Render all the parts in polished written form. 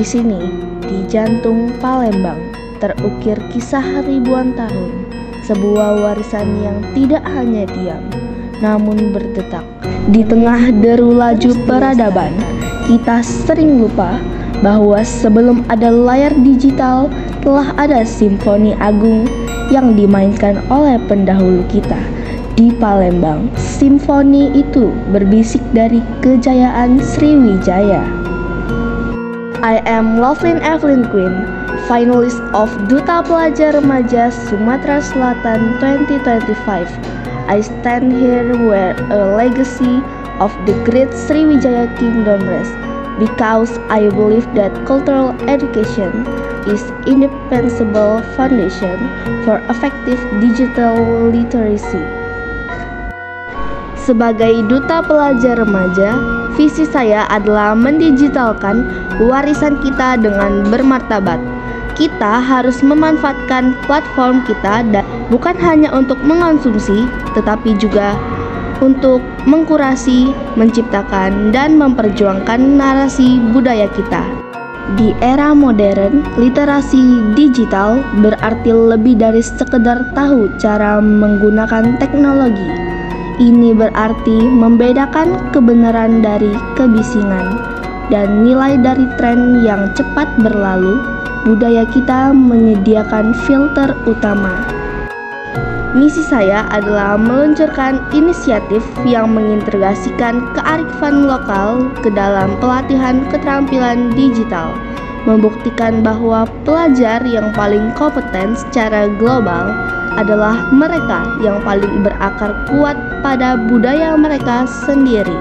sini, di jantung Palembang, terukir kisah ribuan tahun, sebuah warisan yang tidak hanya diam, namun berdetak. Di tengah deru laju peradaban, kita sering lupa bahwa sebelum ada layar digital, telah ada simfoni agung yang dimainkan oleh pendahulu kita. Di Palembang, simfoni itu berbisik dari kejayaan Sriwijaya. I am Lovelyn Evelyn Queen, finalist of Duta Pelajar Remaja Sumatera Selatan 2025. I stand here where a legacy of the great Sriwijaya Kingdom rests, because I believe that cultural education is indispensable foundation for effective digital literacy. Sebagai Duta Pelajar Remaja, visi saya adalah mendigitalkan warisan kita dengan bermartabat. Kita harus memanfaatkan platform kita dan bukan hanya untuk mengonsumsi, tetapi juga untuk mengkurasi, menciptakan, dan memperjuangkan narasi budaya kita. Di era modern, literasi digital berarti lebih dari sekedar tahu cara menggunakan teknologi. Ini berarti membedakan kebenaran dari kebisingan dan nilai dari tren yang cepat berlalu. Budaya kita menyediakan filter utama. Misi saya adalah meluncurkan inisiatif yang mengintegrasikan kearifan lokal ke dalam pelatihan keterampilan digital, membuktikan bahwa pelajar yang paling kompeten secara global adalah mereka yang paling berakar kuat pada budaya mereka sendiri.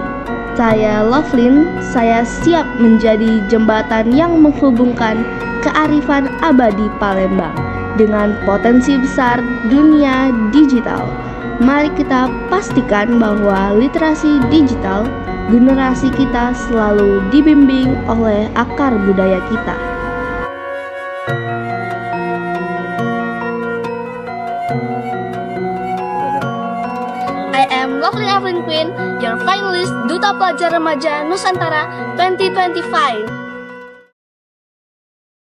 Saya Lovelyn, saya siap menjadi jembatan yang menghubungkan kearifan abadi Palembang dengan potensi besar dunia digital. Mari kita pastikan bahwa literasi digital generasi kita selalu dibimbing oleh akar budaya kita. I am Lovelyn Evelyn Queen, your finalist Duta Pelajar Remaja Nusantara 2025.